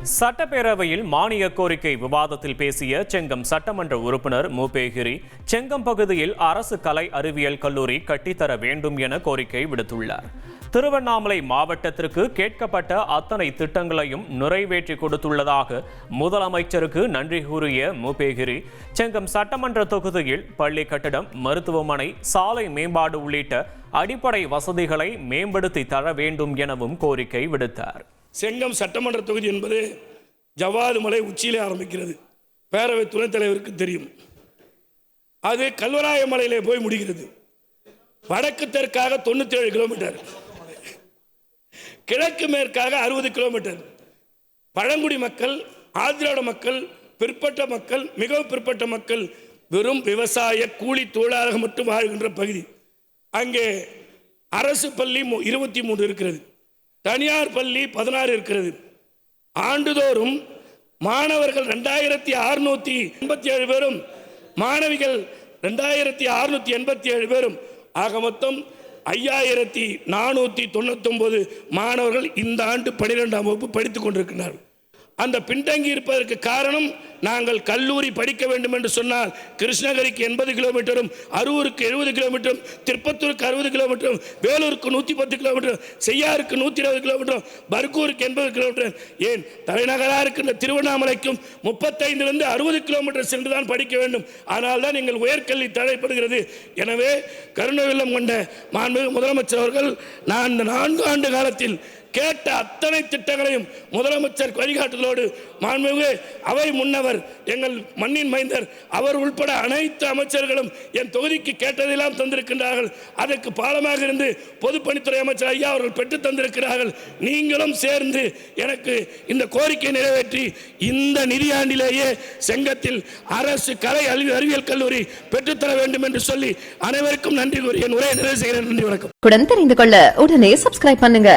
சட்டப்பேரவையில் மானிய கோரிக்கை விவாதத்தில் பேசிய செங்கம் சட்டமன்ற உறுப்பினர் மூபேகிரி செங்கம் பகுதியில் அரசு கலை அறிவியல் கல்லூரி கட்டித்தர வேண்டும் என கோரிக்கை விடுத்துள்ளார். திருவண்ணாமலை மாவட்டத்திற்கு கேட்கப்பட்ட அத்தனை திட்டங்களையும் நிறைவேற்றி கொடுத்துள்ளதாக முதலமைச்சருக்கு நன்றி கூறிய மூபேகிரி செங்கம் சட்டமன்ற தொகுதியில் பள்ளி கட்டடம், மருத்துவமனை, சாலை மேம்பாடு உள்ளிட்ட அடிப்படை வசதிகளை மேம்படுத்தி தர வேண்டும் எனவும் கோரிக்கை விடுத்தார். செங்கம் சட்டமன்ற தொகுதி என்பது ஜவ்வாது மலை உச்சியிலே ஆரம்பிக்கிறது. பேரவை துணைத் தலைவருக்கு தெரியும். அது கல்வராய மலையிலே போய் முடிகிறது. வடக்கு தெற்காக 97 கிலோமீட்டர், கிழக்கு மேற்காக 60 கிலோமீட்டர். பழங்குடி மக்கள், ஆதிராவிட மக்கள், பிற்பட்ட மக்கள், மிகவும் பிற்பட்ட மக்கள் வெறும் விவசாய கூலி தொழிலாளர்கள் மட்டும் வாழ்கின்ற பகுதி. அங்கே அரசு பள்ளி 23 இருக்கிறது, தனியார் பள்ளி 16 இருக்கிறது. ஆண்டுதோறும் மாணவர்கள் 2687 பேரும், மாணவிகள் 2687 பேரும், ஆக மொத்தம் 5499 மாணவர்கள் இந்த ஆண்டு 12ஆம் வகுப்பு படித்துக் கொண்டிருக்கிறார்கள். அந்த பின்தங்கி இருப்பதற்கு காரணம், நாங்கள் கல்லூரி படிக்க வேண்டும் என்று சொன்னால் கிருஷ்ணகிரிக்கு 80 கிலோமீட்டரும், அரூருக்கு 70 கிலோமீட்டரும், திருப்பத்தூருக்கு 60 கிலோமீட்டரும், வேலூருக்கு 110 கிலோமீட்டரும், செய்யாருக்கு 120 கிலோமீட்டரும், பர்கூருக்கு 80 கிலோமீட்டர், ஏன் தலைநகராக இருக்கின்ற திருவண்ணாமலைக்கும் 35 60 கிலோமீட்டர் சென்றுதான் படிக்க வேண்டும். ஆனால் தான் எங்கள் உயர்கல்வி தடைப்படுகிறது. எனவே கருணை வெள்ளம் கொண்ட மாண்புமிகு முதலமைச்சர் அவர்கள் நான் இந்த 4 ஆண்டு காலத்தில் கேட்ட அத்தனை திட்டங்களையும் முதலமைச்சர் வழிகாட்டுதலோடு மாண்புமிகு அவை முன்னவர் எங்கள் மண்ணின் மைந்தர் அவர் உள்பட அனைத்து அமைச்சர்களும் என் தொகுதிக்கு கேட்டதெல்லாம் தந்திருக்கின்றார்கள். அதற்கு பாலமாக இருந்து பொதுப்பணித்துறை அமைச்சர் ஐயா அவர்கள் பெற்று தந்திருக்கிறார்கள். நீங்களும் சேர்ந்து எனக்கு இந்த கோரிக்கை நிறைவேற்றி இந்த நிதியாண்டிலேயே செங்கத்தில் அரசு கலை அறிவியல் கல்லூரி பெற்றுத்தர வேண்டும் என்று சொல்லி அனைவருக்கும் நன்றி கூறி என் உரையை நிறைவு செய்கிறேன். நன்றி, வணக்கம். தெரிந்து கொள்ள உடனே சப்ஸ்கிரைப் பண்ணுங்க.